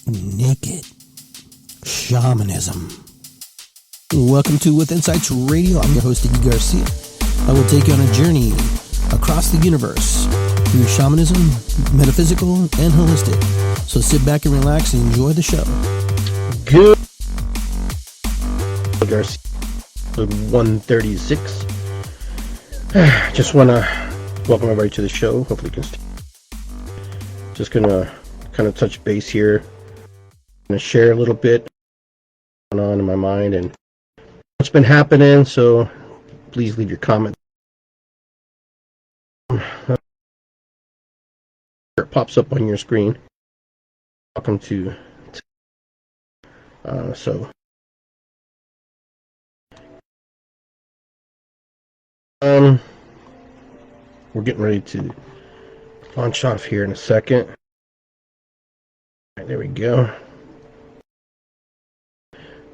Naked Shamanism. Welcome to With Insights Radio. I'm your host, Iggy Garcia. I will take you on a journey across the universe through shamanism, metaphysical, and holistic. So sit back and relax and enjoy the show. Good. Garcia, 136. Just want to welcome everybody to the show. Hopefully you can just going to kind of touch base here. I'm going to share a little bit going on in my mind and what's been happening, so please leave your comment. It pops up on your screen. Welcome to we're getting ready to launch off here in a second. All right, there we go.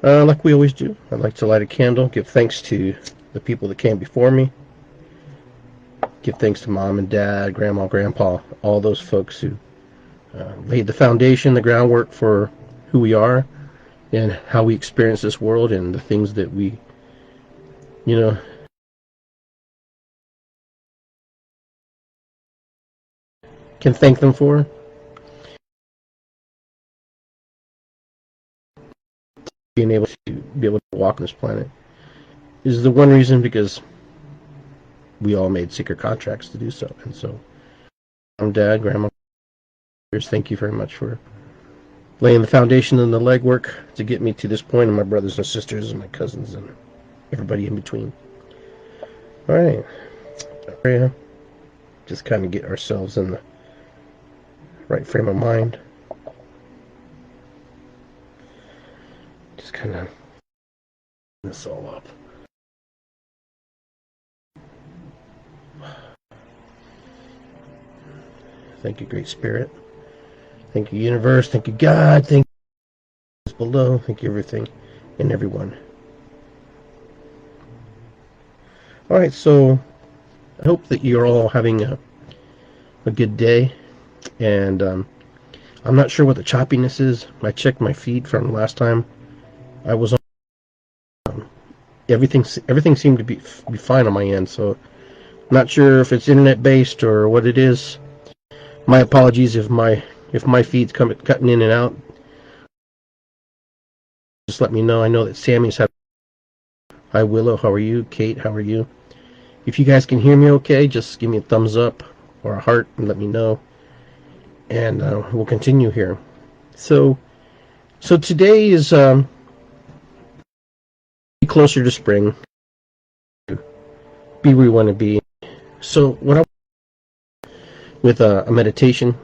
Like we always do, I'd like to light a candle, give thanks to the people that came before me. Give thanks to mom and dad, grandma, grandpa, all those folks who laid the foundation, the groundwork for who we are and how we experience this world and the things that we, can thank them for. Being able to walk on this planet is the one reason, because we all made secret contracts to do so. And so, dad, grandma, thank you very much for laying the foundation and the legwork to get me to this point, and my brothers and sisters and my cousins and everybody in between. All right, just kind of get ourselves in the right frame of mind. Just kind of this all up. Thank you, Great Spirit. Thank you, Universe. Thank you, God. Thank you below. Thank you, everything and everyone. All right, so I hope that you're all having a good day. And I'm not sure what the choppiness is. I checked my feed from last time I was on. Everything seemed to be fine on my end, so I'm not sure if it's internet based or what it is. My apologies if my feed's cutting in and out. Just let me know. I know that Sammy's having. Hi Willow, how are you? Kate, how are you? If you guys can hear me okay, just give me a thumbs up or a heart and let me know. And we'll continue here. So today is closer to spring. Be where you want to be. So what I with a meditation,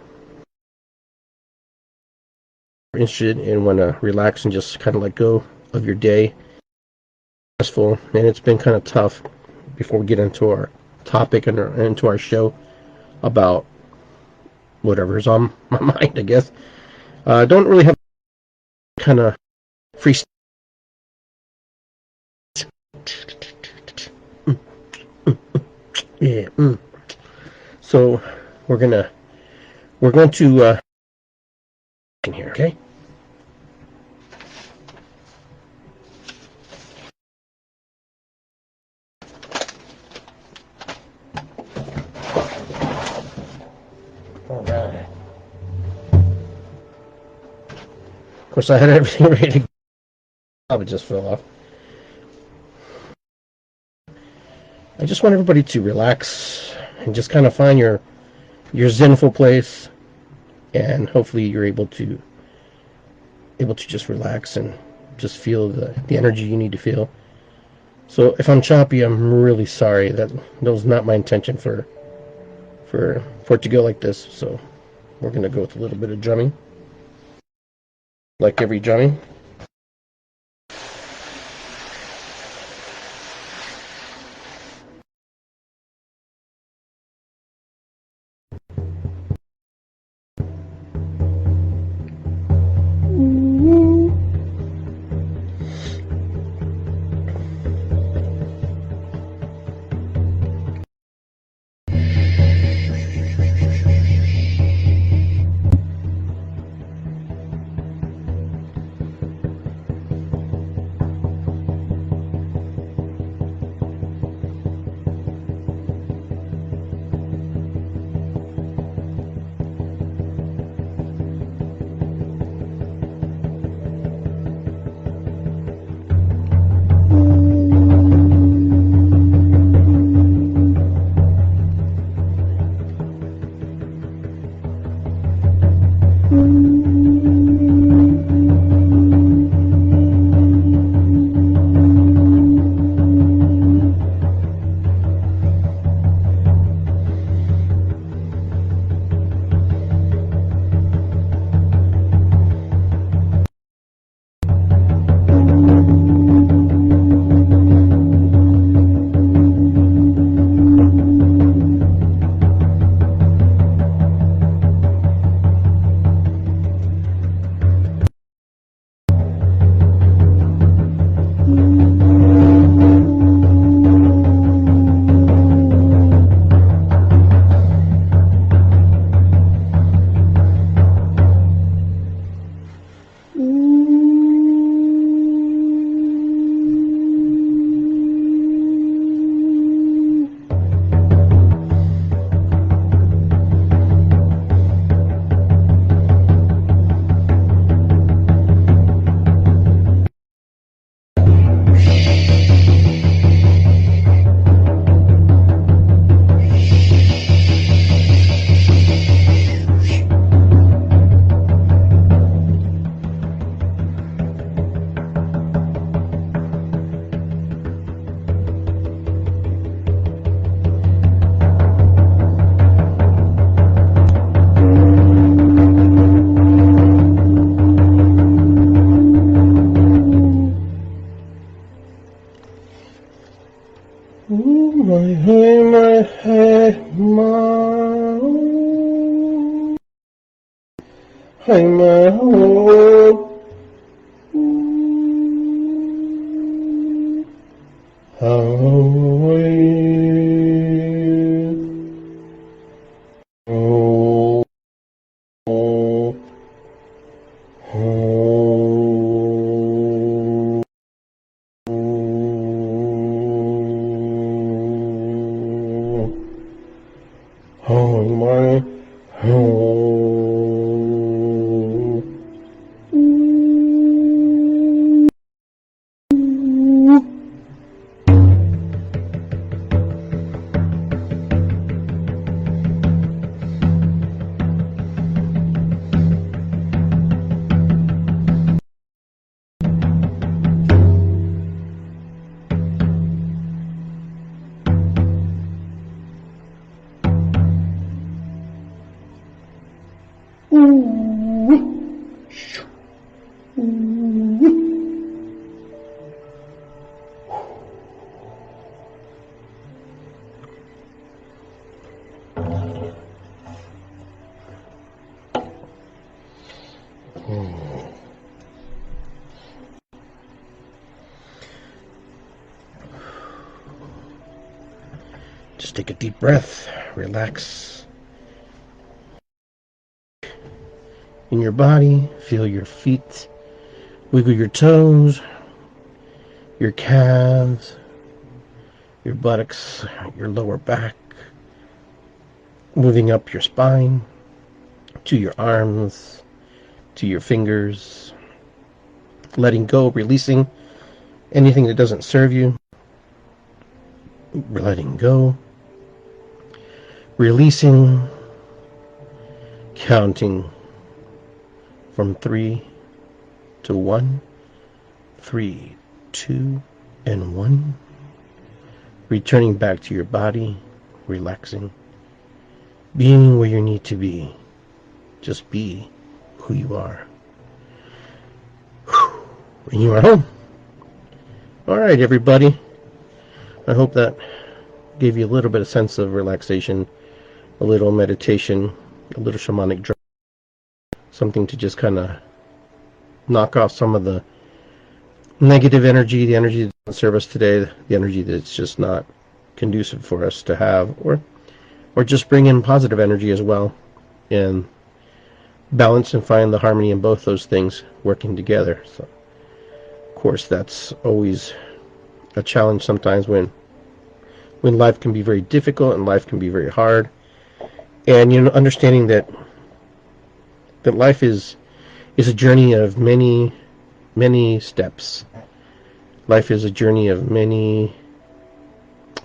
you're interested and want to relax and just kind of let go of your day. Stressful, and it's been kind of tough. Before we get into our topic and into our show about whatever's on my mind, I guess. Don't really have kind of free. Yeah. So we're going to in here, okay? All right. Of course, I had everything ready to go. It just fell off. I just want everybody to relax and just kind of find your zenful place, and hopefully you're able to just relax and just feel the energy you need to feel. So if I'm choppy, I'm really sorry. That was not my intention for it to go like this. So we're gonna go with a little bit of drumming, like every drumming. Just take a deep breath, relax in your body, feel your feet, wiggle your toes, your calves, your buttocks, your lower back, moving up your spine, to your arms, to your fingers, letting go, releasing anything that doesn't serve you, letting go, releasing, counting from 3 to 1, 3, 2, and 1, returning back to your body, relaxing, being where you need to be. Just be who you are. And you are home. Alright, everybody. I hope that gave you a little bit of sense of relaxation, a little meditation, a little shamanic drop, something to just kind of knock off some of the negative energy, the energy that doesn't serve us today, the energy that's just not conducive for us to have, or just bring in positive energy as well, and balance and find the harmony in both those things working together. So, of course, that's always a challenge sometimes when life can be very difficult and life can be very hard, and understanding that life is a journey of many steps. Life is a journey of many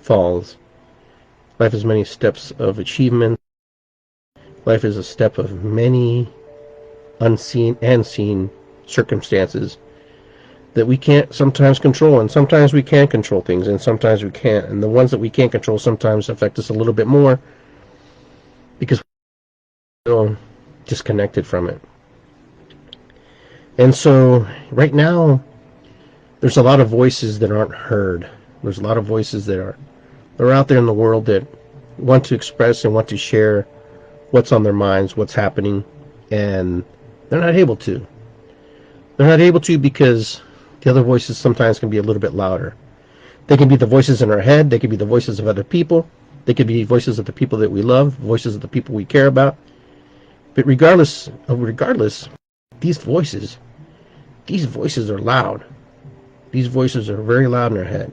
falls. Life is many steps of achievement. Life is a step of many unseen and seen circumstances that we can't sometimes control, and sometimes we can control things, and sometimes we can't. And the ones that we can't control sometimes affect us a little bit more because we're so disconnected from it. And so right now, there's a lot of voices that aren't heard. There's a lot of voices that are out there in the world that want to express and want to share what's on their minds, what's happening, and they're not able to. They're not able to because the other voices sometimes can be a little bit louder. They can be the voices in our head. They can be the voices of other people. They could be voices of the people that we love, voices of the people we care about. But regardless, these voices are loud. These voices are very loud in our head.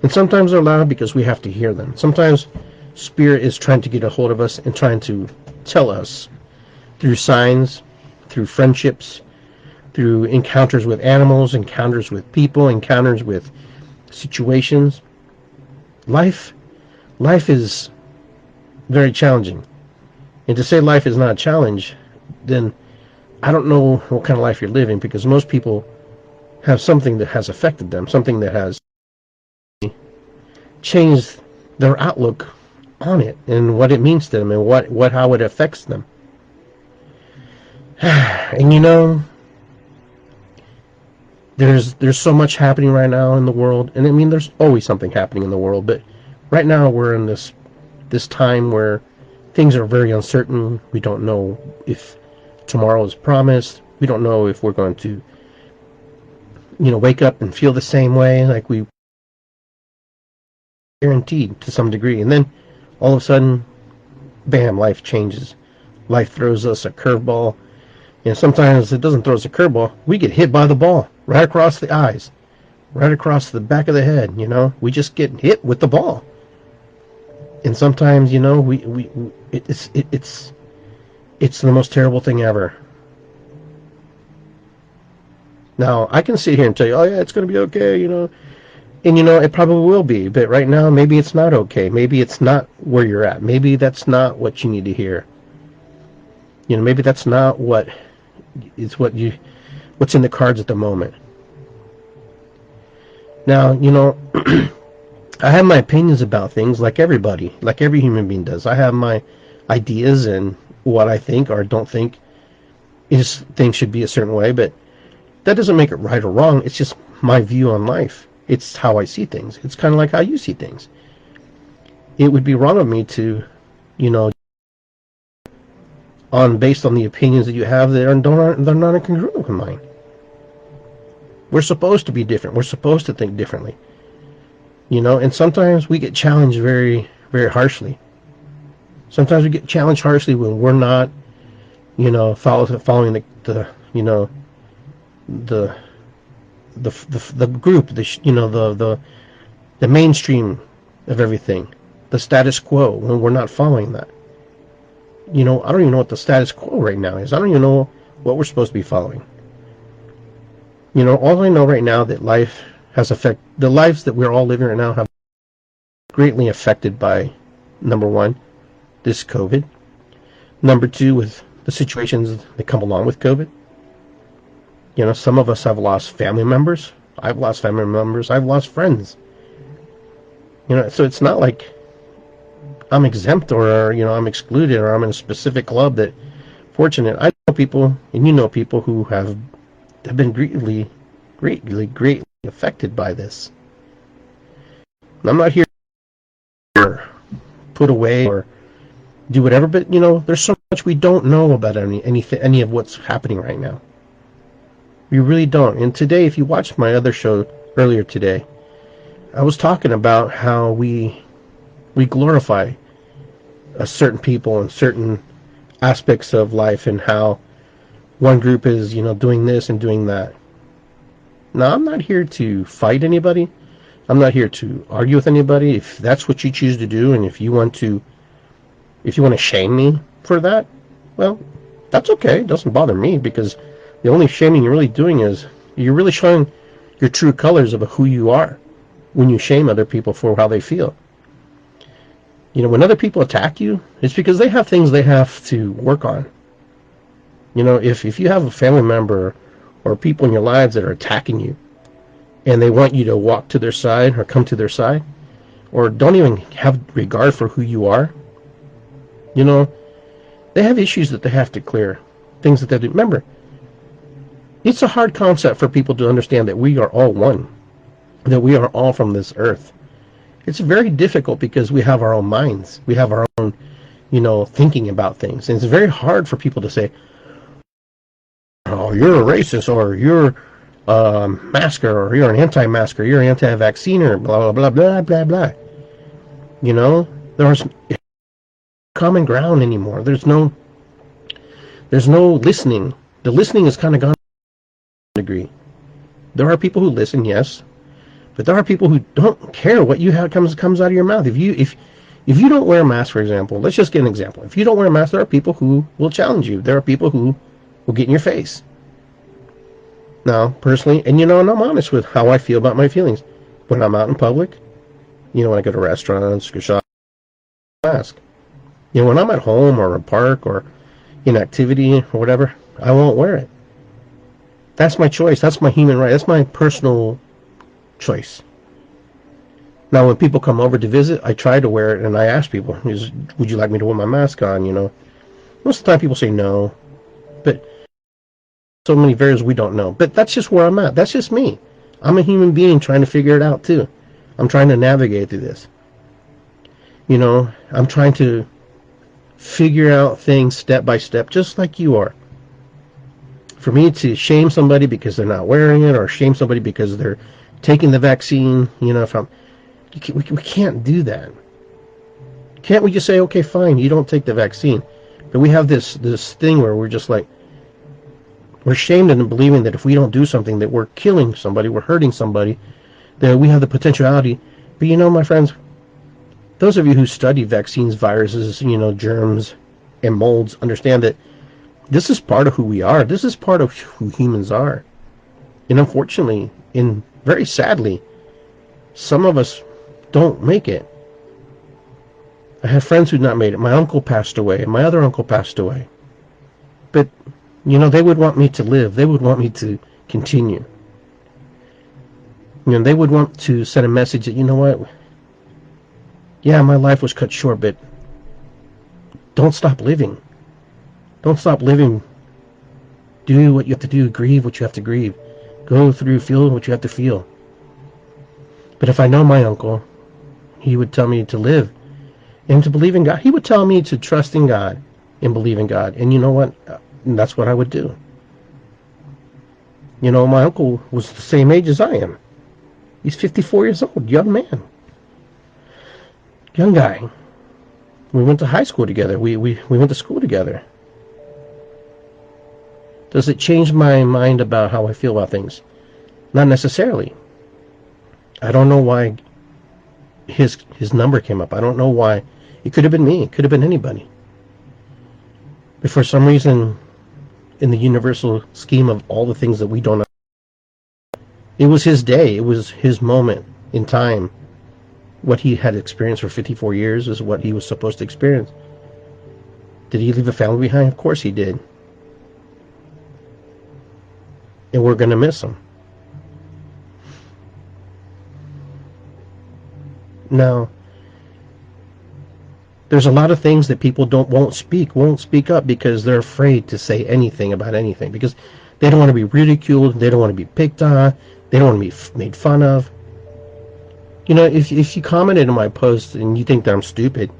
And sometimes they're loud because we have to hear them. Sometimes Spirit is trying to get a hold of us and trying to tell us through signs, through friendships, through encounters with animals, encounters with people, encounters with situations. Life is very challenging. And to say life is not a challenge, then I don't know what kind of life you're living, because most people have something that has affected them, something that has changed their outlook on it and what it means to them and how it affects them. And you know, there's so much happening right now in the world, and I mean there's always something happening in the world, but right now we're in this time where things are very uncertain. We don't know if tomorrow is promised. We don't know if we're going to, wake up and feel the same way like we guaranteed to some degree. And then all of a sudden, bam, life changes. Life throws us a curveball. And sometimes it doesn't throw us a curveball. We get hit by the ball right across the eyes, right across the back of the head. We just get hit with the ball. And sometimes, it's the most terrible thing ever. Now, I can sit here and tell you, oh yeah, it's going to be okay, and it probably will be. But right now, maybe it's not okay. Maybe it's not where you're at. Maybe that's not what you need to hear. Maybe that's not what's in the cards at the moment. Now, I have my opinions about things like everybody, like every human being does. I have my ideas and what I think or don't think things should be a certain way, but that doesn't make it right or wrong. It's just my view on life. It's how I see things. It's kind of like how you see things. It would be wrong of me to, based on the opinions that you have there, and they're not incongruent with mine. We're supposed to be different. We're supposed to think differently. And sometimes we get challenged very, very harshly. Sometimes we get challenged harshly when we're not, following the group, the mainstream of everything, the status quo, when we're not following that. I don't even know what the status quo right now is. I don't even know what we're supposed to be following. All I know right now that life has the lives that we're all living right now have greatly affected by, number one, this COVID. Number two, with the situations that come along with COVID. Some of us have lost family members. I've lost family members. I've lost friends. So it's not like I'm exempt or, I'm excluded or I'm in a specific club that fortunate. I know people, and people who have been greatly affected by this. And I'm not here to put away or do whatever, but, there's so much we don't know about any of what's happening right now. We really don't. And today, if you watched my other show earlier today, I was talking about how we glorify certain people and certain aspects of life, and how one group is, doing this and doing that. Now, I'm not here to fight anybody. I'm not here to argue with anybody. If that's what you choose to do, and if you want to shame me for that, well, that's okay. It doesn't bother me, because the only shaming you're really doing is you're really showing your true colors of who you are when you shame other people for how they feel. When other people attack you, it's because they have things they have to work on. You know, if you have a family member or people in your lives that are attacking you, and they want you to walk to their side or come to their side, or don't even have regard for who you are, you know, they have issues that they have to clear, things that they do. Remember, it's a hard concept for people to understand that we are all one, that we are all from this earth. It's very difficult because we have our own minds. We have our own, you know, thinking about things. And it's very hard for people to say, oh, you're a racist, or you're a masker, or you're an anti-masker, you're an anti-vacciner, blah, blah, blah, blah, blah, blah. You know, there's common ground anymore. There's no listening. The listening has kind of gone to a degree. There are people who listen, yes, but there are people who don't care what you have comes out of your mouth. If you don't wear a mask, for example, let's just get an example. If you don't wear a mask, there are people who will challenge you. There are people who will get in your face. Now, personally, and you know, and I'm honest with how I feel about my feelings. When I'm out in public, you know, when I go to restaurants, go shop, mask. You know, when I'm at home or a park or in activity or whatever, I won't wear it. That's my choice. That's my human right. That's my personal choice. Now, when people come over to visit, I try to wear it, and I ask people, would you like me to wear my mask on, you know? Most of the time people say no, but so many variables we don't know. But that's just where I'm at. That's just me. I'm a human being trying to figure it out, too. I'm trying to navigate through this. You know, I'm trying to figure out things step by step, just like you are. For me to shame somebody because they're not wearing it, or shame somebody because they're taking the vaccine, you know, we can't do that. Can't we just say, okay, fine, you don't take the vaccine? But we have this thing where we're just like, we're shamed into believing that if we don't do something, that we're killing somebody, we're hurting somebody, that we have the potentiality. But you know, my friends, those of you who study vaccines, viruses, you know, germs, and molds, understand that this is part of who we are. This is part of who humans are. And unfortunately, and very sadly, some of us don't make it. I have friends who not made it. My uncle passed away, and my other uncle passed away. But, you know, they would want me to live. They would want me to continue. You know, they would want to send a message that, you know what, yeah, my life was cut short, but don't stop living. Don't stop living. Do what you have to do. Grieve what you have to grieve. Go through, feel what you have to feel. But if I know my uncle, he would tell me to live and to believe in God. He would tell me to trust in God and believe in God. And you know what? That's what I would do. You know, my uncle was the same age as I am. He's 54 years old, young man. Young guy. We went to high school together. We went to school together. Does it change my mind about how I feel about things? Not necessarily. I don't know why his number came up. I don't know why. It could have been me. It could have been anybody. But for some reason, in the universal scheme of all the things that we don't know, it was his day. It was his moment in time. What he had experienced for 54 years is what he was supposed to experience. Did he leave a family behind? Of course he did. And we're going to miss him. Now, there's a lot of things that people won't speak up because they're afraid to say anything about anything, because they don't want to be ridiculed, they don't want to be picked on, they don't want to be made fun of. You know, if you commented on my post and you think that I'm stupid,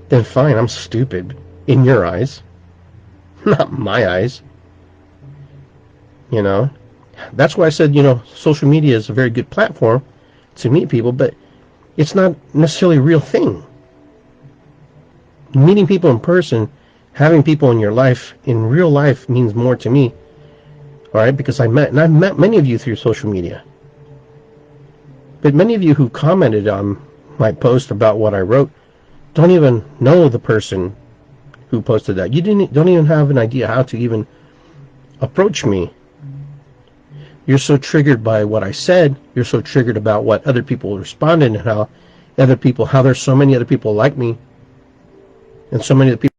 then fine, I'm stupid in your eyes, not my eyes. You know, that's why I said, you know, social media is a very good platform to meet people, but it's not necessarily a real thing. Meeting people in person, having people in your life, in real life, means more to me. All right, because I've met many of you through social media. But many of you who commented on my post about what I wrote don't even know the person who posted that. You don't even have an idea how to even approach me. You're so triggered by what I said. You're so triggered about what other people responded, and how there's so many other people like me, and so many other people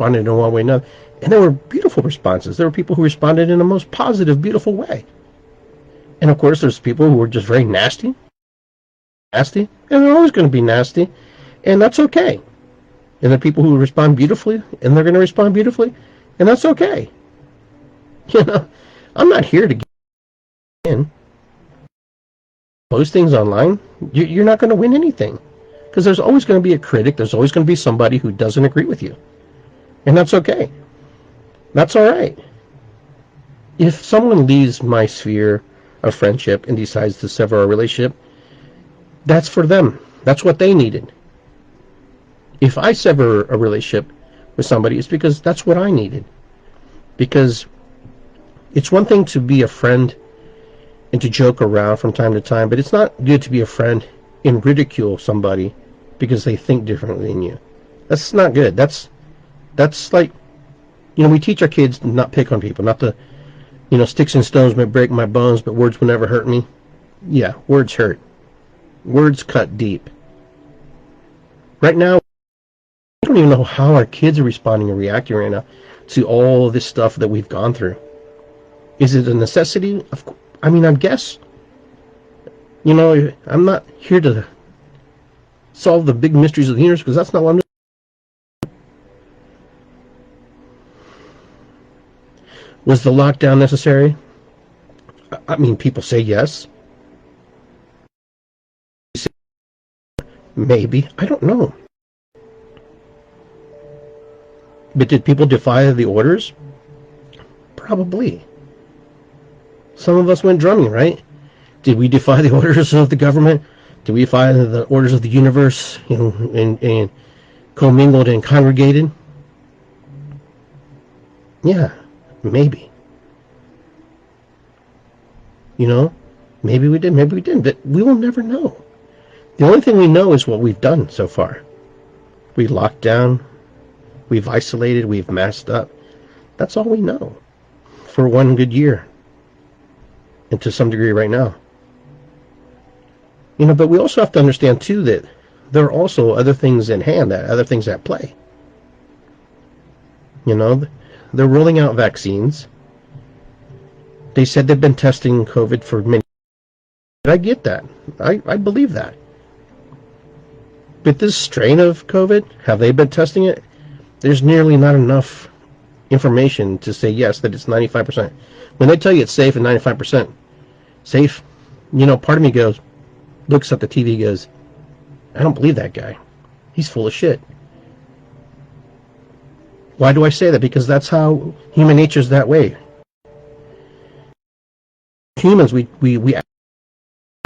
responded in one way or another. And there were beautiful responses. There were people who responded in the most positive, beautiful way. And of course, there's people who were just very nasty, and they're always going to be nasty, and that's okay. And there are people who respond beautifully, and they're going to respond beautifully, and that's okay. You know, I'm not here to get in. Post things online, you're not going to win anything. Because there's always going to be a critic, there's always going to be somebody who doesn't agree with you. And that's okay. That's all right. If someone leaves my sphere of friendship and decides to sever a relationship, that's for them. That's what they needed. If I sever a relationship with somebody, it's because that's what I needed. Because it's one thing to be a friend and to joke around from time to time, but it's not good to be a friend and ridicule somebody because they think differently than you. That's not good. That's like, you know, we teach our kids not pick on people, not to, you know, sticks and stones may break my bones, but words will never hurt me. Yeah, words hurt. Words cut deep. Right now, I don't even know how our kids are responding and reacting right now to all this stuff that we've gone through. Is it a necessity? I mean, I guess. You know, I'm not here to solve the big mysteries of the universe, because that's not what I'm doing. Was the lockdown necessary? I mean, people say yes. Maybe. I don't know. But did people defy the orders? Probably. Some of us went drumming, right? Did we defy the orders of the government? Did we defy the orders of the universe, you know, and commingled and congregated? Yeah, maybe. You know, maybe we did, maybe we didn't, but we will never know. The only thing we know is what we've done so far. We locked down, we've isolated, we've masked up. That's all we know for 1 good year. And to some degree right now. You know, but we also have to understand too that there are also other things in hand, other things at play. You know, they're rolling out vaccines. They said they've been testing COVID for many years. I get that. I believe that. But this strain of COVID, have they been testing it? There's nearly not enough information to say yes, that it's 95%. When they tell you it's safe and 95% safe, you know, part of me goes, looks at the TV, goes, I don't believe that guy. He's full of shit. Why do I say that? Because that's how human nature is that way. Humans, we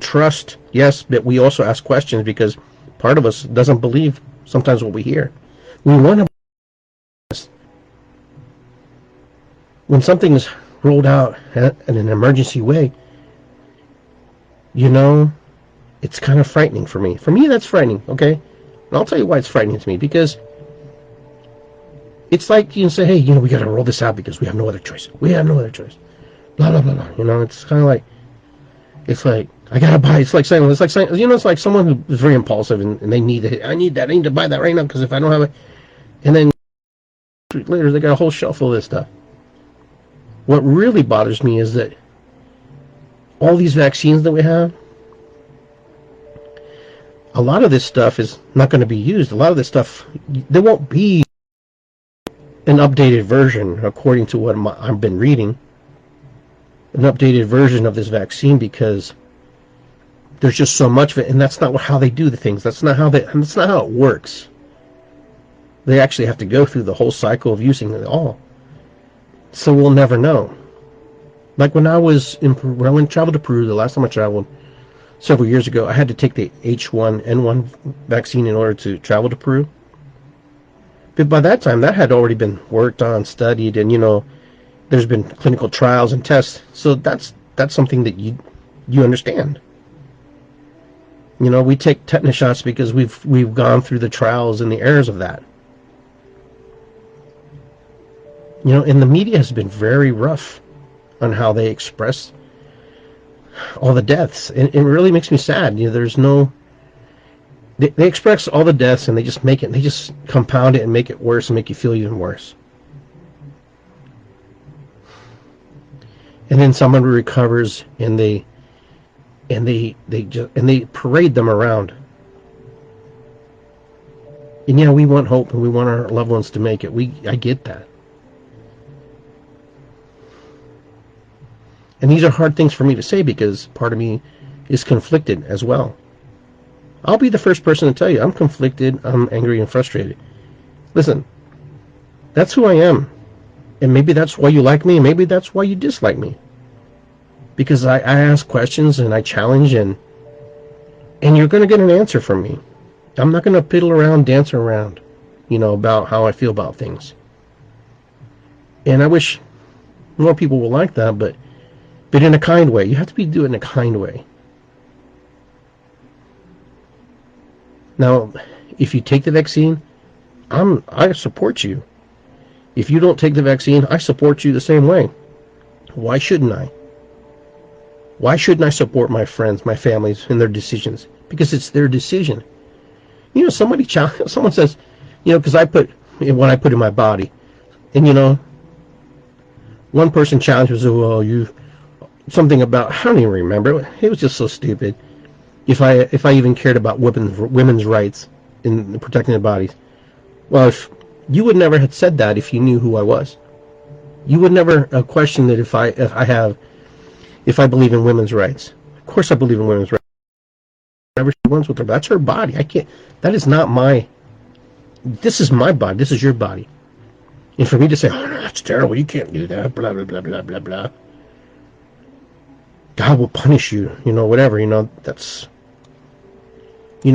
trust, yes, but we also ask questions because part of us doesn't believe sometimes what we hear. We want to. When something is rolled out in an emergency way, you know, it's kind of frightening for me. For me, that's frightening, okay? And I'll tell you why it's frightening to me, because it's like you can say, hey, you know, we got to roll this out because we have no other choice. We have no other choice. Blah, blah, blah, blah. You know, it's kind of like, it's like, I got to buy. It's like saying, you know, it's like someone who's very impulsive and they need it. I need that. I need to buy that right now because if I don't have it, and then later they got a whole shelf full of this stuff. What really bothers me is that all these vaccines that we have, a lot of this stuff is not going to be used. A lot of this stuff, there won't be an updated version, according to what I've been reading, an updated version of this vaccine, because there's just so much of it, and that's not how they do the things. That's not how it works. They actually have to go through the whole cycle of using it all. So we'll never know. Like when I went to travel to Peru, the last time I traveled several years ago, I had to take the H1N1 vaccine in order to travel to Peru. But by that time, that had already been worked on, studied, and, you know, there's been clinical trials and tests. So that's something that you understand. You know, we take tetanus shots because we've gone through the trials and the errors of that. You know, and the media has been very rough on how they express all the deaths. And it really makes me sad. You know, They express all the deaths, and they just compound it and make it worse and make you feel even worse. And then someone recovers, and they parade them around. And yeah, we want hope, and we want our loved ones to make it. I get that. And these are hard things for me to say because part of me is conflicted as well. I'll be the first person to tell you I'm conflicted, I'm angry and frustrated. Listen, that's who I am. And maybe that's why you like me, and maybe that's why you dislike me. Because I ask questions and I challenge, and you're going to get an answer from me. I'm not going to piddle around, dance around, about how I feel about things. And I wish more people were like that, but in a kind way. You have to do it in a kind way. Now, if you take the vaccine, I support you. If you don't take the vaccine, I support you the same way. Why shouldn't I? Why shouldn't I support my friends, my families, in their decisions? Because it's their decision. Someone says, because I put what I put in my body, and one person challenges, something about, I don't even remember. It was just so stupid. If I even cared about women's rights in protecting their bodies, well, if you would never have said that if you knew who I was. You would never question that if I believe in women's rights. Of course, I believe in women's rights. Whatever she wants with her, that's her body. I can't. That is not my. This is my body. This is your body. And for me to say, "Oh no, that's terrible. You can't do that." Blah blah blah blah blah blah. God will punish you. Whatever. That's.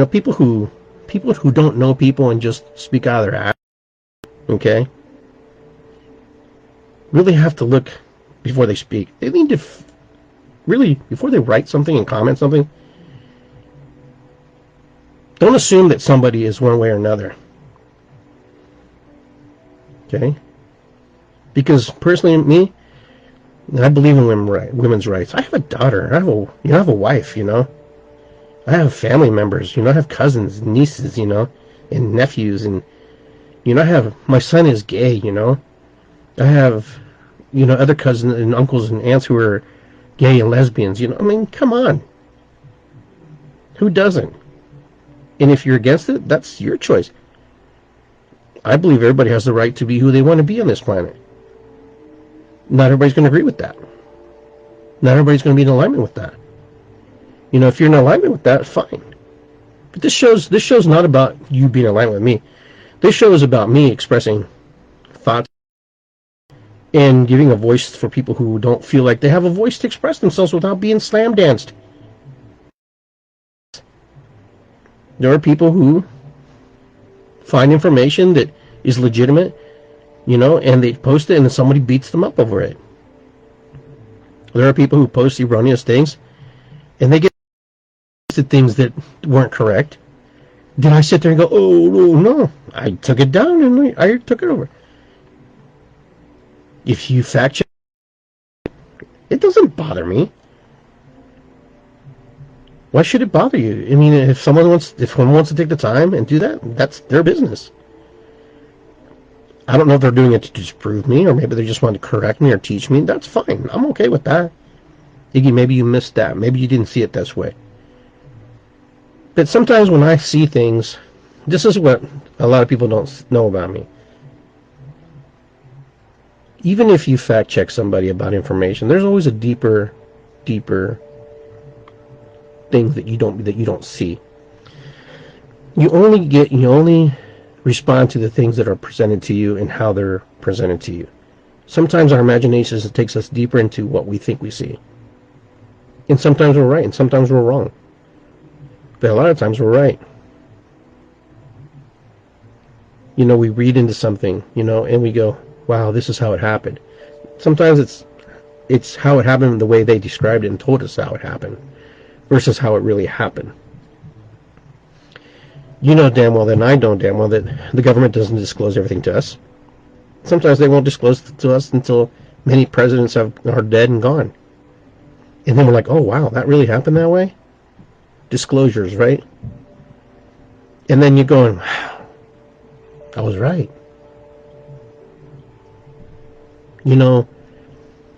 People who don't know people and just speak out of their ass. Okay. Really have to look before they speak. They need to really, before they write something and comment something, don't assume that somebody is one way or another. Okay? Because personally, me, I believe in women's rights. I have a daughter. I have a wife. I have family members. I have cousins, nieces. And nephews, and I have, my son is gay. I have other cousins and uncles and aunts who are gay and lesbians. Come on. Who doesn't? And if you're against it, that's your choice. I believe everybody has the right to be who they want to be on this planet. Not everybody's going to agree with that. Not everybody's going to be in alignment with that. If you're in alignment with that, fine. But this show's not about you being in alignment with me. This show is about me expressing thoughts and giving a voice for people who don't feel like they have a voice to express themselves without being slam danced. There are people who find information that is legitimate, and they post it and then somebody beats them up over it. There are people who post erroneous things and they get things that weren't correct. Then I sit there and go, oh, no, I took it down and I took it over. If you fact check, it doesn't bother me. Why should it bother you? If someone wants to take the time and do that, that's their business. I don't know if they're doing it to disprove me, or maybe they just want to correct me or teach me. That's fine. I'm okay with that. Iggy, maybe you missed that. Maybe you didn't see it this way. But sometimes when I see things, this is what a lot of people don't know about me. Even if you fact check somebody about information, there's always a deeper thing that you don't see. You only respond to the things that are presented to you and how they're presented to you. Sometimes our imagination takes us deeper into what we think we see. And sometimes we're right and sometimes we're wrong. But a lot of times we're right. We read into something, and we go, wow, this is how it happened. Sometimes it's how it happened the way they described it and told us how it happened versus how it really happened. You know damn well, and I know damn well, that the government doesn't disclose everything to us. Sometimes they won't disclose it to us until many presidents are dead and gone. And then we're like, oh wow, that really happened that way? Disclosures, right? And then you're going, wow, I was right. You know,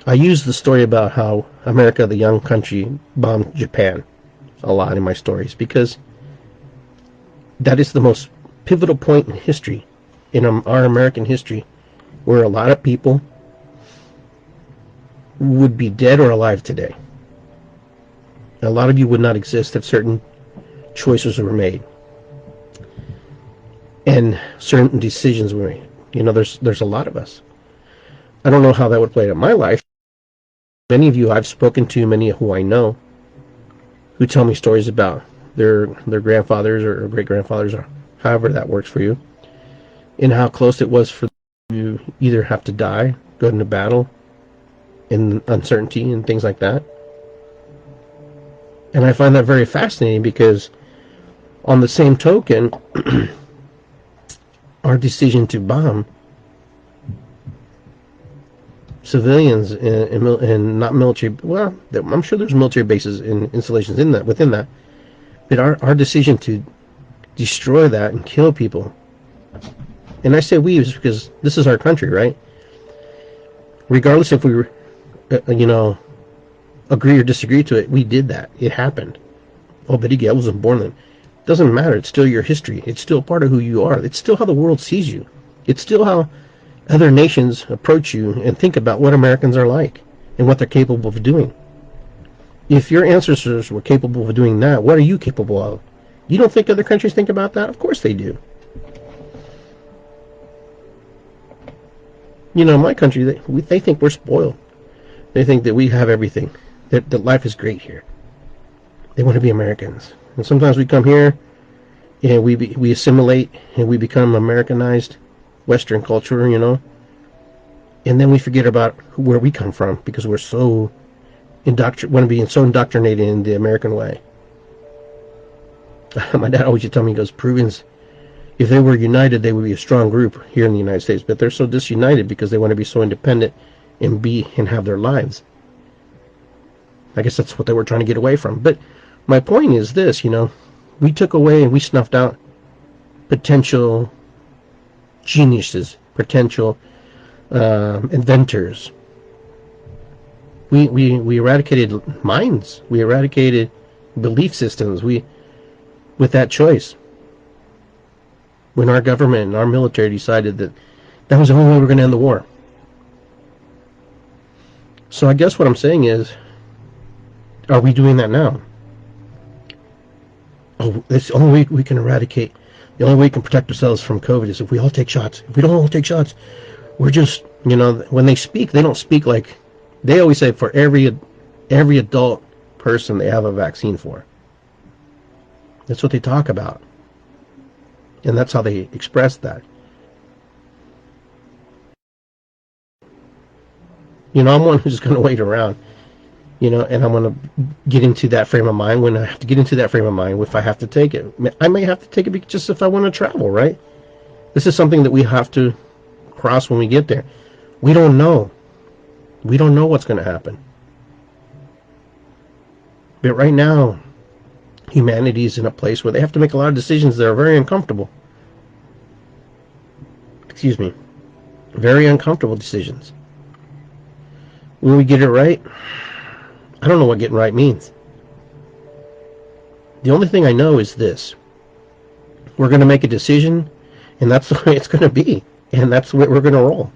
I use the story about how America, the young country, bombed Japan a lot in my stories, because that is the most pivotal point in history, in our American history, where a lot of people would be dead or alive today. A lot of you would not exist if certain choices were made and certain decisions were made. You know, there's a lot of us. I don't know how that would play out in my life. Many of you I've spoken to, many who I know, who tell me stories about their grandfathers or great grandfathers, or however that works for you, and how close it was for you to either have to die, go into battle, in uncertainty and things like that. And I find that very fascinating, because on the same token, our decision to bomb civilians and not military, well, I'm sure there's military bases and installations within that, but our decision to destroy that and kill people, and I say we because this is our country, right? Regardless if we were, agree or disagree to it, we did that. It happened. Oh, but Iggy, I wasn't born then. Doesn't matter. It's still your history. It's still part of who you are. It's still how the world sees you. It's still how other nations approach you and think about what Americans are like and what they're capable of doing. If your ancestors were capable of doing that, what are you capable of? You don't think other countries think about that? Of course they do. You know, my country, they think we're spoiled. They think that we have everything, that life is great here. They want to be Americans. And sometimes we come here and we assimilate and we become Americanized Western culture, and then we forget about where we come from, because we're so want to be so indoctrinated in the American way. My dad always used to tell me, he goes, Peruvians, if they were united, they would be a strong group here in the United States, but they're so disunited because they want to be so independent and have their lives. I guess that's what they were trying to get away from. But my point is this, we took away and we snuffed out potential geniuses, potential inventors. We eradicated minds. We eradicated belief systems. With that choice, when our government and our military decided that was the only way we were going to end the war. So I guess what I'm saying is, are we doing that now? Oh, it's the only way we can eradicate. The only way we can protect ourselves from COVID is if we all take shots. If we don't all take shots, we're just, when they speak, they don't speak like, they always say for every adult person they have a vaccine for. That's what they talk about. And that's how they express that. I'm one who's going to wait around, and I'm going to get into that frame of mind when I have to get into that frame of mind, if I have to take it. I may have to take it just if I want to travel, right? This is something that we have to cross when we get there. We don't know. We don't know what's going to happen. But right now, humanity is in a place where they have to make a lot of decisions that are very uncomfortable. Excuse me. Very uncomfortable decisions. Will we get it right? I don't know what getting right means. The only thing I know is this. We're going to make a decision, and that's the way it's going to be. And that's the way we're going to roll.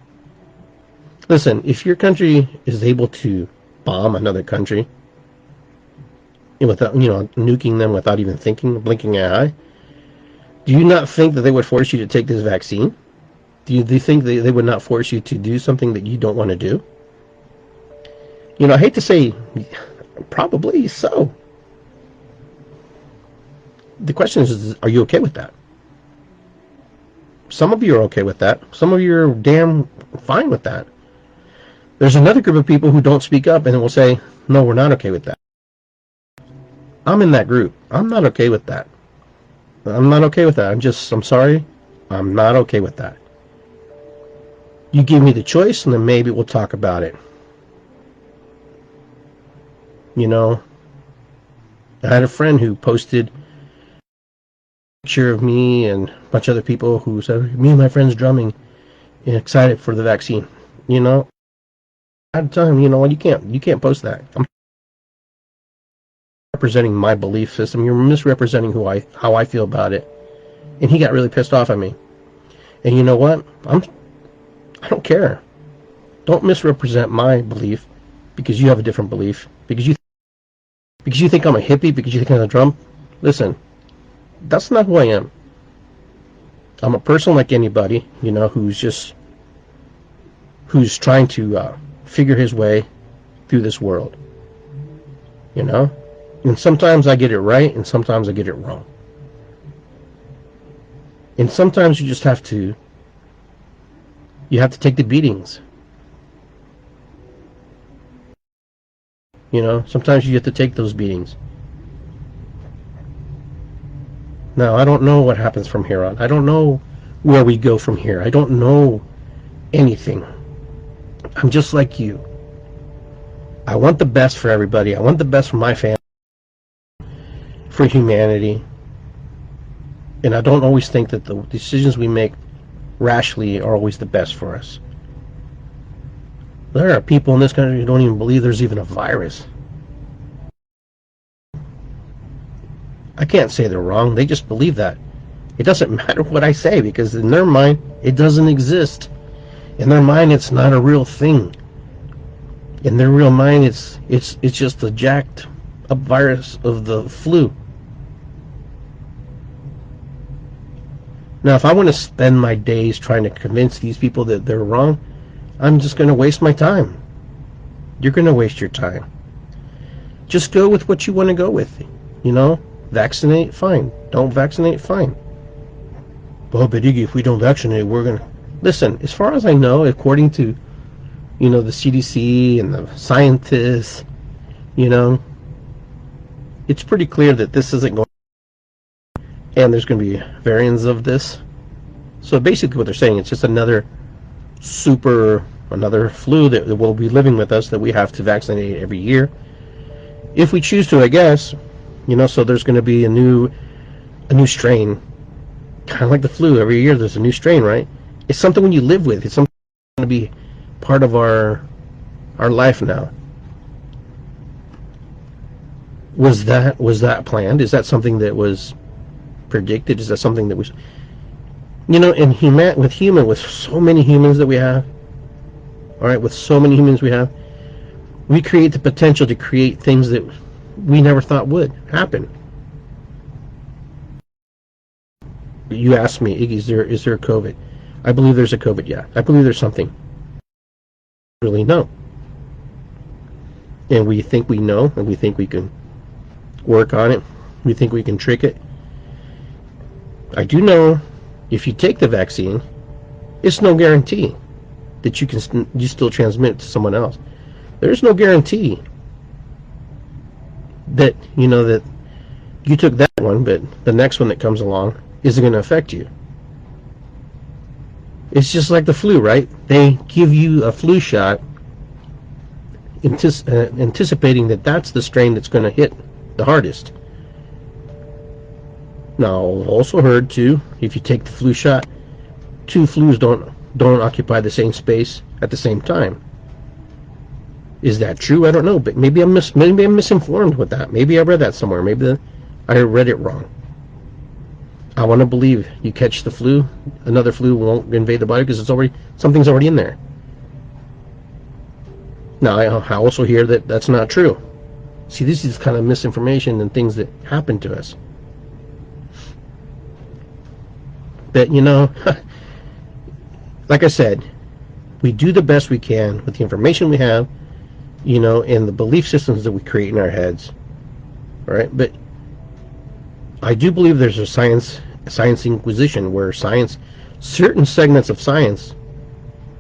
Listen, if your country is able to bomb another country, without, nuking them without even blinking an eye, do you not think that they would force you to take this vaccine? Do you think they would not force you to do something that you don't want to do? I hate to say, probably so. The question is, are you okay with that? Some of you are okay with that. Some of you are damn fine with that. There's another group of people who don't speak up and will say, no, we're not okay with that. I'm in that group. I'm not okay with that. I'm not okay with that. I'm sorry. I'm not okay with that. You give me the choice, and then maybe we'll talk about it. I had a friend who posted picture of me and a bunch of other people who said, me and my friends drumming and excited for the vaccine. You know, I'd tell him, you know what, you can't post that. I'm representing my belief system. You're misrepresenting how I feel about it. And he got really pissed off at me. And you know what? I don't care. Don't misrepresent my belief because you have a different belief. Because you think I'm a hippie, because you think I'm a drum. Listen, that's not who I am. I'm a person like anybody, you know, who's trying to figure his way through this world. You know? And sometimes I get it right, and sometimes I get it wrong. And sometimes you just have to take the beatings. You know, sometimes you have to take those beatings. Now, I don't know what happens from here on. I don't know where we go from here. I don't know anything. I'm just like you. I want the best for everybody. I want the best for my family, for humanity. And I don't always think that the decisions we make rashly are always the best for us. There are people in this country who don't even believe there's even a virus. I can't say they're wrong. They just believe that. It doesn't matter what I say, because in their mind, it doesn't exist. In their mind, it's not a real thing. In their real mind, it's just a jacked up virus of the flu. Now, if I want to spend my days trying to convince these people that they're wrong, I'm just going to waste my time. You're going to waste your time. Just go with what you want to go with. You know, vaccinate, fine. Don't vaccinate, fine. Well, but Iggy, if we don't vaccinate, we're going to... Listen, as far as I know, according to, you know, the CDC and the scientists, you know, it's pretty clear that this isn't going... And there's going to be variants of this. So basically what they're saying, it's just another flu that will be living with us, that we have to vaccinate every year. If we choose to, I guess. You know, so there's going to be a new strain. Kind of like the flu. Every year there's a new strain, right? It's something when you live with. It's something that's going to be part of our life now. Was that planned? Is that something that was predicted? Is that something that was... You know, with so many humans that we have, all right, with so many humans we have, we create the potential to create things that we never thought would happen. You asked me, Iggy, is there a COVID? I believe there's a COVID, yeah. I believe there's something. Really know. And we think we know, and we think we can work on it. We think we can trick it. I do know, if you take the vaccine, it's no guarantee that you still transmit it to someone else. There's no guarantee that, you know, that you took that one, but the next one that comes along isn't going to affect you. It's just like the flu, right? They give you a flu shot anticipating that that's the strain that's going to hit the hardest. Now, I've also heard too, if you take the flu shot, two flus don't occupy the same space at the same time. Is that true? I don't know, but maybe I'm misinformed with that. Maybe I read that somewhere. Maybe I read it wrong. I want to believe you catch the flu, another flu won't invade the body because something's already in there. Now, I also hear that that's not true. See, this is kind of misinformation and things that happen to us. But, you know, like I said, we do the best we can with the information we have, you know, and the belief systems that we create in our heads. All right? But I do believe there's a science Inquisition where certain segments of science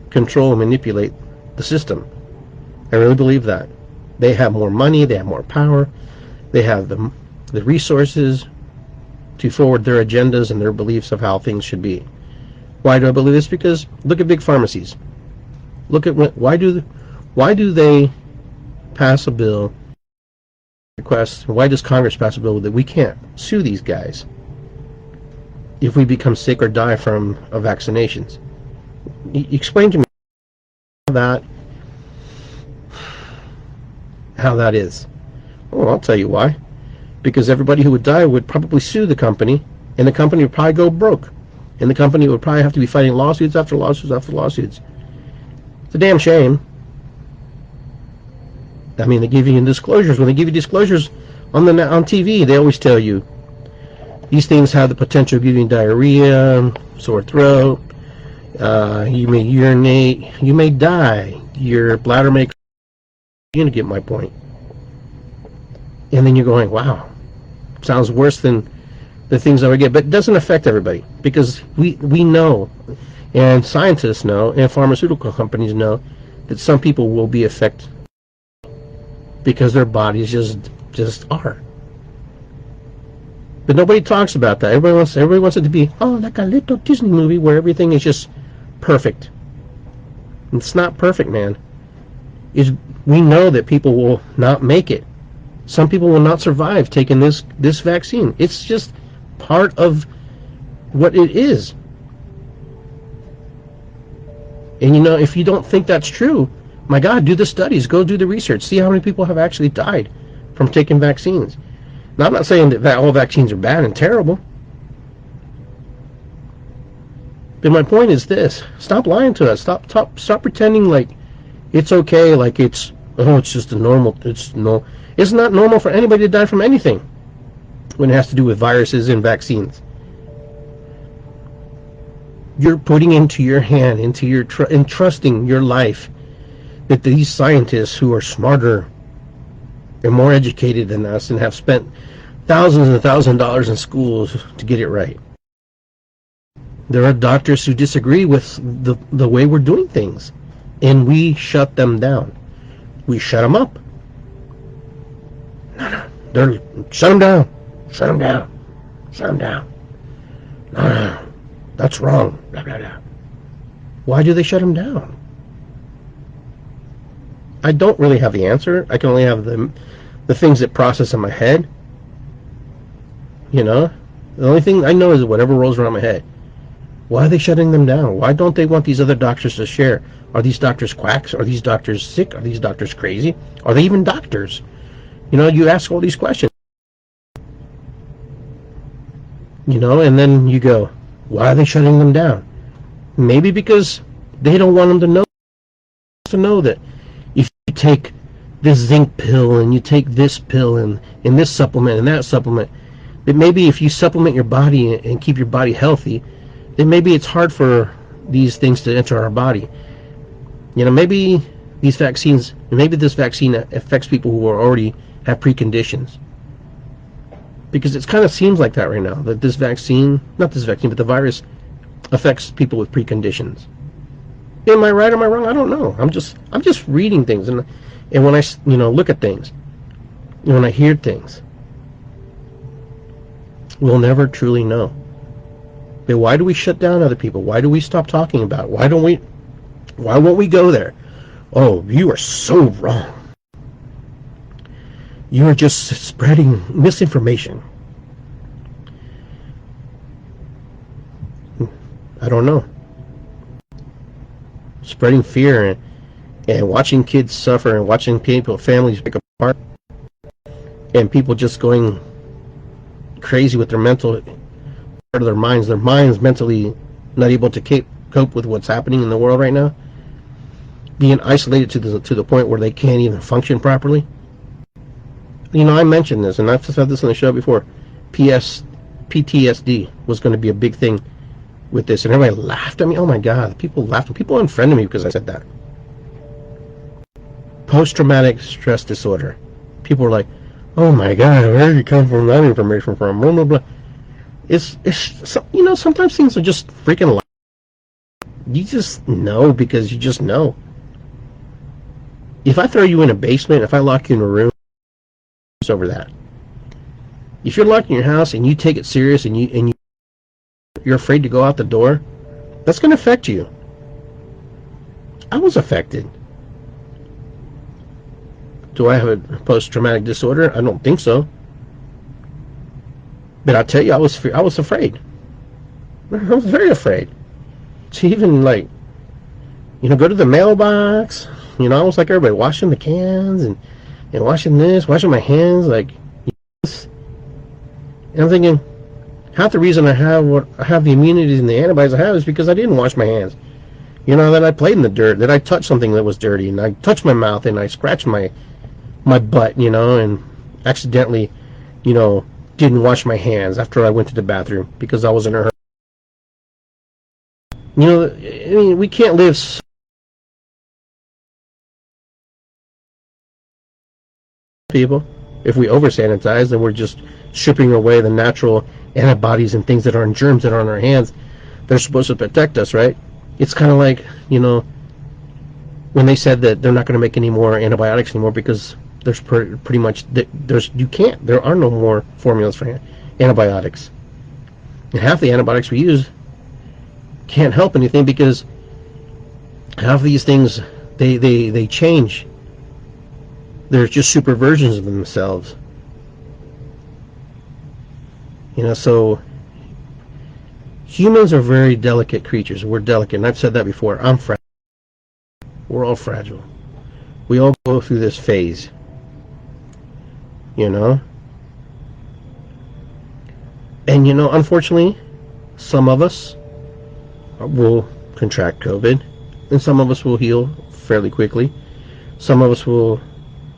control and manipulate the system. I really believe that. They have more money, they have more power, they have the resources to forward their agendas and their beliefs of how things should be. Why do I believe this? Because look at big pharmacies. Look at why do they pass a bill request? Why does Congress pass a bill that we can't sue these guys? if we become sick or die from vaccinations. Explain to me how that is. Well, I'll tell you why. Because everybody who would die would probably sue the company, and the company would probably go broke, and the company would probably have to be fighting lawsuits after lawsuits after lawsuits. It's a damn shame. I mean, they give you disclosures. When they give you disclosures on TV, they always tell you these things have the potential of giving you diarrhea, sore throat, you may urinate, you may die, your bladder may... You're going to get my point. And then you're going, wow, sounds worse than the things I would get. But it doesn't affect everybody, because we know, and scientists know, and pharmaceutical companies know, that some people will be affected because their bodies just are. But nobody talks about that. Everybody wants it to be, oh, like a little Disney movie where everything is just perfect. It's not perfect, man. We know that people will not make it. Some people will not survive taking this vaccine. It's just part of what it is. And you know, if you don't think that's true, my God, do the studies, go do the research, see how many people have actually died from taking vaccines. Now, I'm not saying that all vaccines are bad and terrible. But my point is this: stop lying to us. Stop pretending like it's okay, like it's just a normal. It's not normal for anybody to die from anything when it has to do with viruses and vaccines. You're putting into your hand, entrusting your life, that these scientists who are smarter and more educated than us and have spent thousands and thousands of dollars in schools to get it right. There are doctors who disagree with the way we're doing things, and we shut them down. We shut them up. No, shut them down. Shut them down. Shut them down. No, that's wrong. Blah, blah, blah. Why do they shut them down? I don't really have the answer. I can only have the things that process in my head. You know, the only thing I know is whatever rolls around my head. Why are they shutting them down? Why don't they want these other doctors to share? Are these doctors quacks? Are these doctors sick? Are these doctors crazy? Are they even doctors? You know, you ask all these questions. You know, and then you go, why are they shutting them down? Maybe because they don't want them to know that if you take this zinc pill and you take this pill and this supplement and that supplement, that maybe if you supplement your body and keep your body healthy, then maybe it's hard for these things to enter our body. You know, maybe this vaccine affects people who already have preconditions. Because it kind of seems like that right now, that this vaccine, not this vaccine, but the virus affects people with preconditions. Am I right or am I wrong? I don't know. I'm just reading things, and when I look at things, and when I hear things, we'll never truly know. But why do we shut down other people? Why do we stop talking about it? Why won't we go there? Oh, you are so wrong. You are just spreading misinformation. I don't know. Spreading fear and watching kids suffer and watching families break apart, and people just going crazy with their mental part of their minds mentally not able to cope with what's happening in the world right now, being isolated to the point where they can't even function properly. You know, I mentioned this, and I've said this on the show before. PTSD was going to be a big thing with this, and everybody laughed at me. Oh my God, people laughed. People unfriended me because I said that. Post-traumatic stress disorder. People were like, "Oh my God, where did you come from that information from?" Blah blah blah. It's sometimes things are just freaking lies. You just know because you just know. If I throw you in a basement, if I lock you in a room, it's over that. If you're locked in your house and you take it serious and you're afraid to go out the door, that's going to affect you. I was affected. Do I have a post-traumatic disorder? I don't think so. But I'll tell you, I was afraid. I was very afraid to even, like, go to the mailbox. I was like everybody, washing the cans and washing this, washing my hands, like, yes. And I'm thinking, half the reason I have the immunity and the antibodies I have is because I didn't wash my hands. That I played in the dirt, that I touched something that was dirty, and I touched my mouth, and I scratched my butt, and accidentally, didn't wash my hands after I went to the bathroom because I was in a hurry. I mean, we can't live people. If we over sanitize, then we're just stripping away the natural antibodies and things that are in germs that are on our hands. They're supposed to protect us, right? It's kind of like, when they said that they're not going to make any more antibiotics anymore because there's pretty much, there are no more formulas for antibiotics. And half the antibiotics we use can't help anything because half of these things, they change. They're just super versions of themselves. So humans are very delicate creatures. We're delicate, and I've said that before. I'm fragile. We're all fragile. We all go through this phase. And unfortunately, some of us will contract COVID, and some of us will heal fairly quickly. Some of us will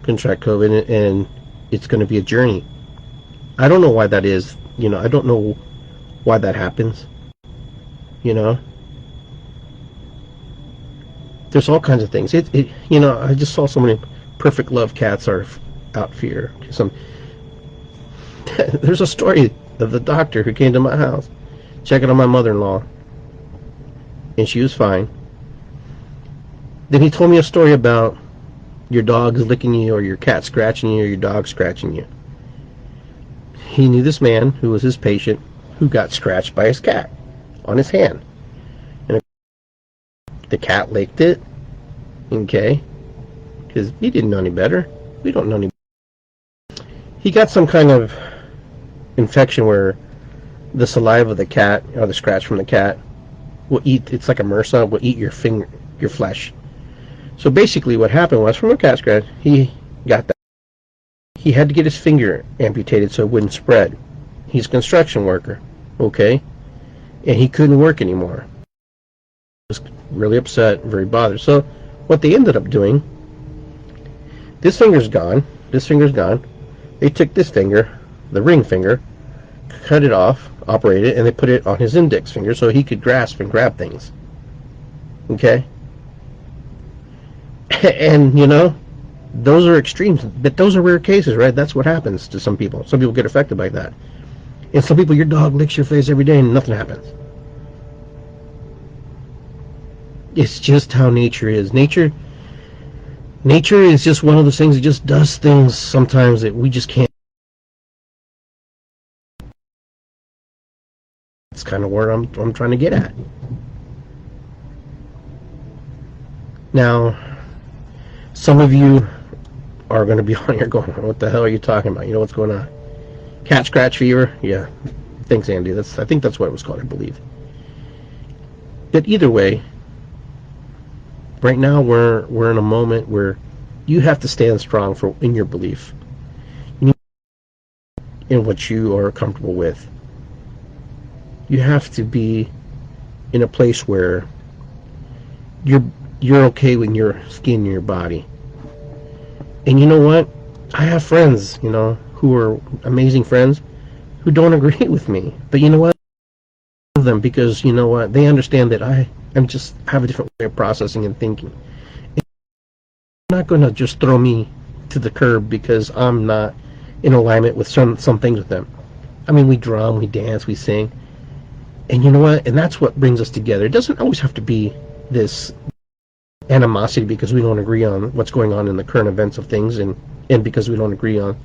contract COVID, and it's going to be a journey. I don't know why that is. I don't know why that happens. There's all kinds of things. I just saw so many perfect love cats are out here. There's a story of the doctor who came to my house checking on my mother-in-law, and she was fine. Then he told me a story about your dog's licking you, or your cat scratching you, or your dog scratching you. He knew this man who was his patient who got scratched by his cat on his hand. And the cat licked it, okay, because he didn't know any better. We don't know any better. He got some kind of infection where the saliva of the cat, or the scratch from the cat, will eat, it's like a MRSA, will eat your flesh. So basically what happened was, from a cat scratch, he got that. He had to get his finger amputated so it wouldn't spread. He's a construction worker, okay? And he couldn't work anymore. He was really upset, very bothered. So what they ended up doing, this finger's gone, they took this finger, the ring finger, cut it off, operated it, and they put it on his index finger so he could grasp and grab things. Okay? And, those are extremes, but those are rare cases, right? That's what happens to some people. Some people get affected by that. And some people, your dog licks your face every day and nothing happens. It's just how nature is. Nature is just one of those things that just does things sometimes that we just can't. It's kind of where I'm trying to get at. Now, some of you are going to be on here going, what the hell are you talking about? What's going on? Cat scratch fever? Yeah. Thanks, Andy. I think that's what it was called, I believe. But either way, right now we're in a moment where you have to stand strong in your belief. In what you are comfortable with. You have to be in a place where you're okay with your skin and your body. And you know what? I have friends, who are amazing friends who don't agree with me. But you know what? I love them because, you know what? They understand that I just have a different way of processing and thinking. And they're not going to just throw me to the curb because I'm not in alignment with some things with them. I mean, we drum, we dance, we sing. And you know what? And that's what brings us together. It doesn't always have to be this animosity because we don't agree on what's going on in the current events of things, and because we don't agree on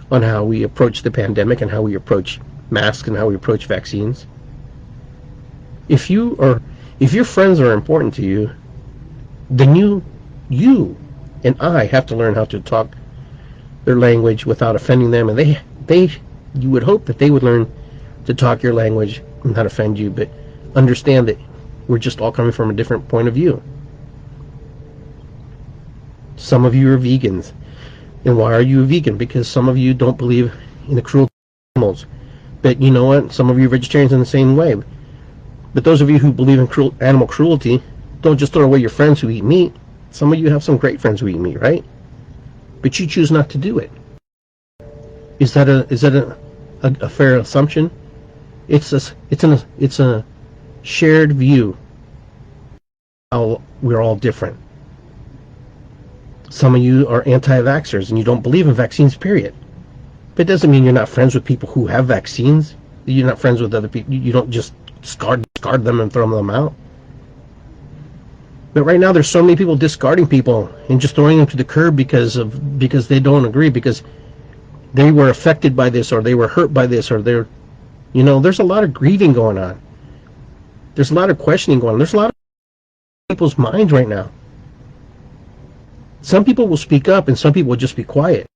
how we approach the pandemic and how we approach masks and how we approach vaccines. If your friends are important to you, then you and I have to learn how to talk their language without offending them, and you would hope that they would learn to talk your language and not offend you. But understand that we're just all coming from a different point of view. Some of you are vegans. And why are you a vegan? Because some of you don't believe in the cruelty of animals. But you know what? Some of you are vegetarians in the same way. But those of you who believe in animal cruelty, don't just throw away your friends who eat meat. Some of you have some great friends who eat meat, right? But you choose not to do it. Is that a fair assumption? It's a shared view. How we're all different. Some of you are anti-vaxxers and you don't believe in vaccines, period. But it doesn't mean you're not friends with people who have vaccines. You're not friends with other people. You don't just discard them and throw them out. But right now there's so many people discarding people and just throwing them to the curb because they don't agree, because they were affected by this, or they were hurt by this, or there's a lot of grieving going on. There's a lot of questioning going on. There's a lot of people's minds right now. Some people will speak up and some people will just be quiet.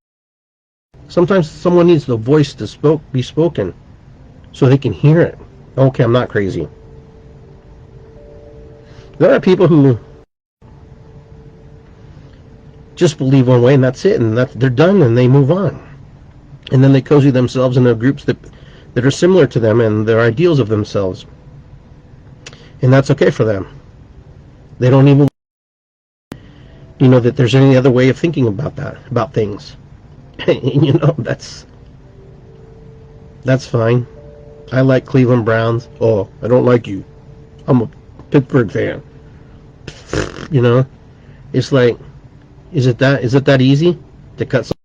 Sometimes someone needs the voice to be spoken so they can hear it. Okay, I'm not crazy. There are people who just believe one way and that's it, and they're done and they move on. And then they cozy themselves into groups that are similar to them and their ideals of themselves. And that's okay for them. They don't even that there's any other way of thinking about things. And that's fine. I like Cleveland Browns. Oh, I don't like you. I'm a Pittsburgh fan. It's like, is it that easy to cut some?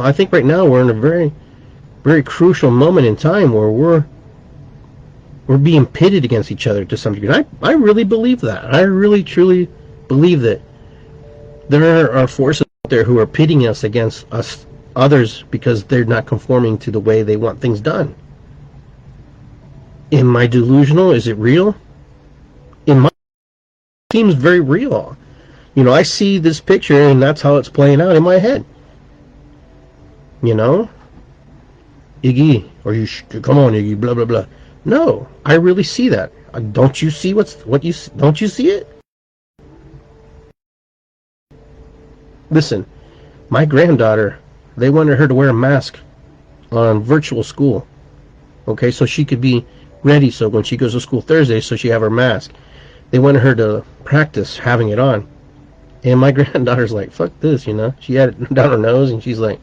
I think right now we're in a very, very crucial moment in time where we're being pitted against each other to some degree. I really believe that. I really, truly believe that there are forces out there who are pitting us against us others because they're not conforming to the way they want things done. Am I delusional? Is it real? It seems very real. I see this picture and that's how it's playing out in my head. Iggy, come on, Iggy, blah, blah, blah. No, I really see that. Don't you see don't you see it? Listen, my granddaughter, they wanted her to wear a mask on virtual school. Okay, so she could be ready, so when she goes to school Thursday, so she have her mask. They wanted her to practice having it on. And my granddaughter's like, fuck this, She had it down her nose and she's like,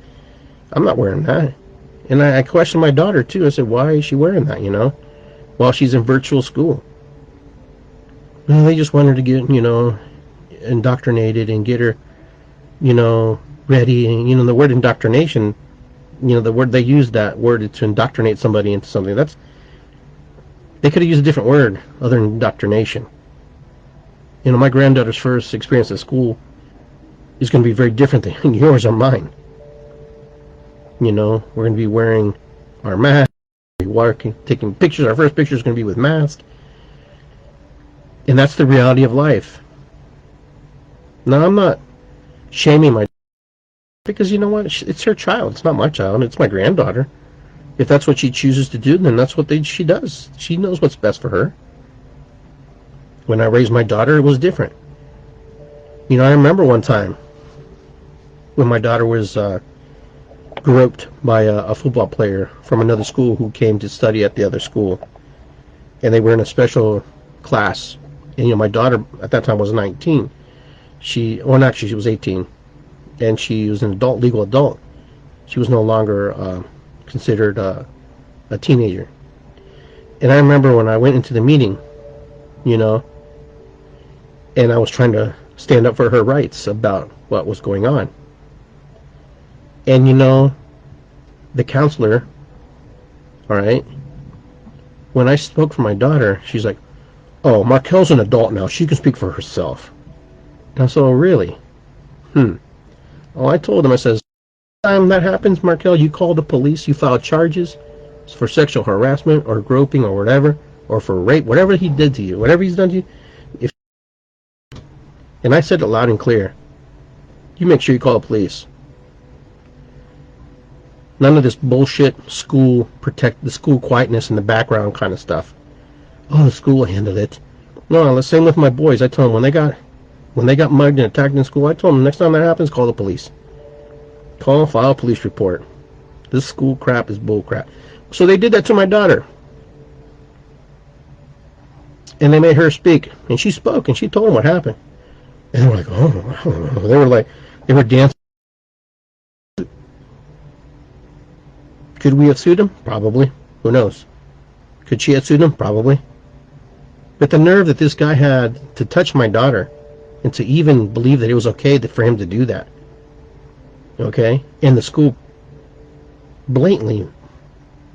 I'm not wearing that. And I questioned my daughter too. I said, why is she wearing that, while she's in virtual school? Well, they just want her to get, indoctrinated and get her, ready. And, the word indoctrination, the word they use, that word to indoctrinate somebody into something. They could have used a different word other than indoctrination. My granddaughter's first experience at school is going to be very different than yours or mine. We're going to be wearing our mask, taking pictures. Our first picture is going to be with mask. And that's the reality of life. Now, I'm not shaming my, because you know what? It's her child. It's not my child. It's my granddaughter. If that's what she chooses to do, then that's what she does. She knows what's best for her. When I raised my daughter, it was different. I remember one time when my daughter was groped by a football player from another school who came to study at the other school. And they were in a special class. And, my daughter at that time was 19. She was 18. And she was an legal adult. She was no longer considered a teenager. And I remember when I went into the meeting, and I was trying to stand up for her rights about what was going on. And the counselor, all right, when I spoke for my daughter, she's like, oh, Markel's an adult now. She can speak for herself. And I said, oh, really? Oh, I told him, I says, time that happens, Markel, you call the police, you file charges for sexual harassment or groping or whatever, or for rape, whatever he did to you, whatever he's done to you. And I said it loud and clear. You make sure you call the police. None of this bullshit school protect the school quietness in the background kind of stuff. Oh, the school handled it. No, the same with my boys. I told them when they got mugged and attacked in school, I told them next time that happens, call the police. Call and file a police report. This school crap is bull crap. So they did that to my daughter. And they made her speak. And she spoke and she told them what happened. And they were like, oh, I don't know. They were dancing. Could we have sued him? Probably. Who knows? Could she have sued him? Probably. But the nerve that this guy had to touch my daughter and to even believe that it was okay for him to do that. Okay? And the school blatantly,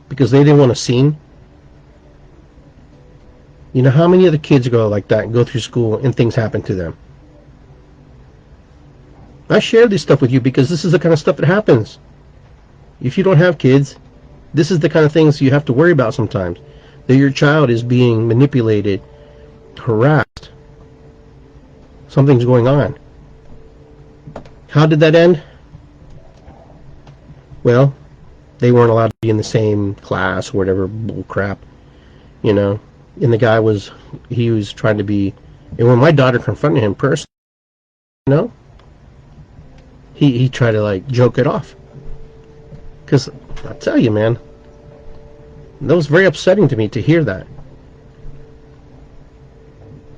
because they didn't want a scene. You know how many other kids go like that and go through school and things happen to them? I share this stuff with you because this is the kind of stuff that happens. If you don't have kids, this is the kind of things you have to worry about sometimes. That your child is being manipulated, harassed. Something's going on. How did that end? Well, they weren't allowed to be in the same class or whatever bull crap, you know. And the guy was trying to be, and when my daughter confronted him personally, you know, he tried to like joke it off. Because I tell you, man, that was very upsetting to me to hear that.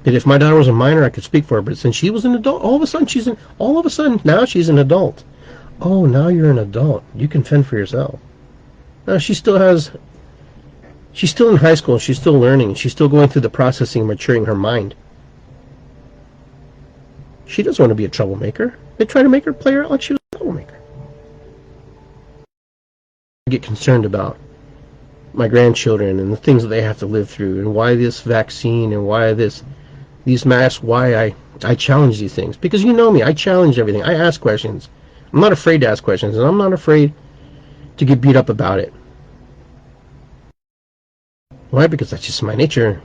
That if my daughter was a minor, I could speak for her. But since she was an adult, all of a sudden now she's an adult. Oh, now you're an adult. You can fend for yourself. No, she's still in high school. She's still learning. She's still going through the processing, maturing her mind. She doesn't want to be a troublemaker. They try to make her play her out like she was a troublemaker. I get concerned about my grandchildren and the things that they have to live through, and why this vaccine and why these masks, why I challenge these things. Because you know me, I challenge everything. I ask questions. I'm not afraid to ask questions, and I'm not afraid to get beat up about it. Why? Because that's just my nature.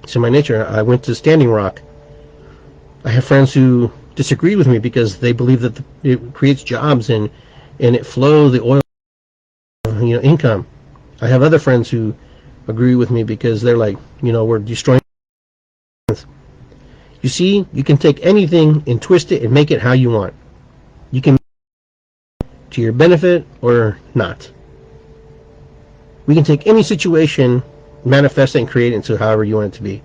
It's in my nature. I went to Standing Rock. I have friends who disagree with me because they believe that it creates jobs and it flows the oil, income. I have other friends who agree with me because they're like, we're destroying. You see, you can take anything and twist it and make it how you want. You can make it to your benefit or not. We can take any situation, manifest it, and create it into however you want it to be.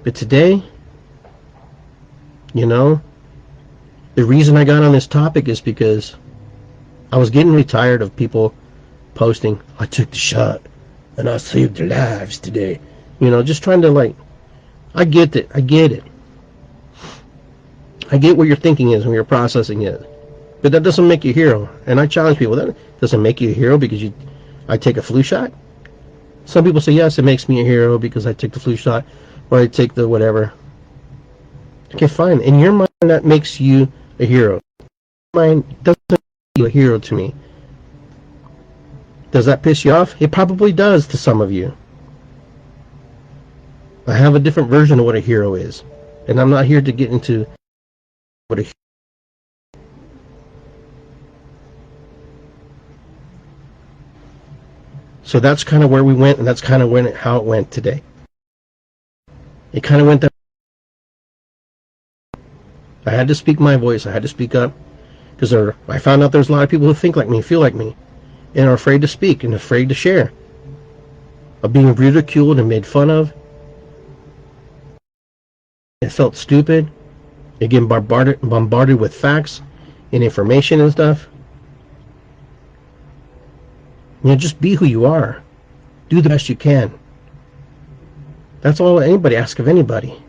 But today, the reason I got on this topic is because I was getting really tired of people posting, I took the shot and I saved their lives today. Just trying to I get it. I get what your thinking is when you're processing it. But that doesn't make you a hero. And I challenge people, that doesn't make you a hero because I take a flu shot. Some people say, yes, it makes me a hero because I take the flu shot or I take the whatever. Okay, fine. In your mind, that makes you a hero. Mine doesn't make you a hero to me. Does that piss you off? It probably does to some of you. I have a different version of what a hero is. And I'm not here to get into what a hero is. So that's kind of where we went, and that's kind of how it went today. It kind of went that I had to speak my voice. I had to speak up because I found out there's a lot of people who think like me, feel like me, and are afraid to speak and afraid to share, of being ridiculed and made fun of. It felt stupid. Again, bombarded with facts and information and stuff. Just be who you are. Do the best you can. That's all anybody asks of anybody.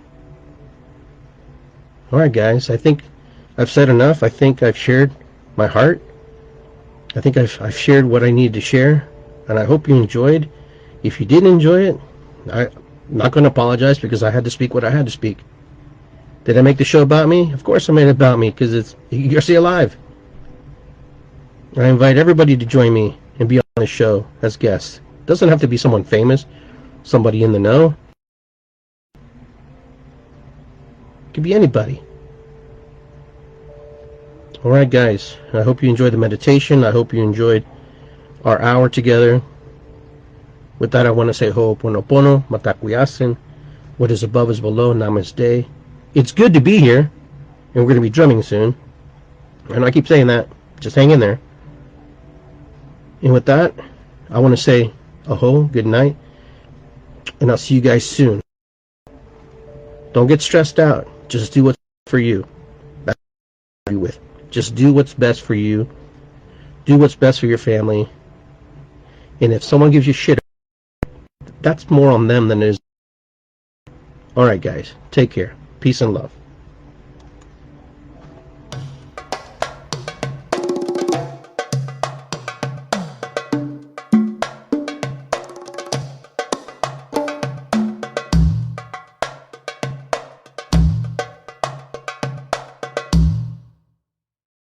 Alright guys, I think I've said enough. I think I've shared my heart. I think I've shared what I needed to share. And I hope you enjoyed. If you didn't enjoy it, I'm not going to apologize because I had to speak what I had to speak. Did I make the show about me? Of course I made it about me because it's Iggy Garcia Live. I invite everybody to join me and be on the show as guests. It doesn't have to be someone famous, somebody in the know. It could be anybody. All right, guys. I hope you enjoyed the meditation. I hope you enjoyed our hour together. With that, I want to say ho'oponopono, matakuyasin. What is above is below. Namaste. It's good to be here, and we're going to be drumming soon. And I keep saying that. Just hang in there. And with that, I want to say aho, good night, and I'll see you guys soon. Don't get stressed out. Just do what's for you. That's what I'm with. Just do what's best for you. Do what's best for your family. And if someone gives you shit, that's more on them than it is. All right, guys. Take care. Peace and love.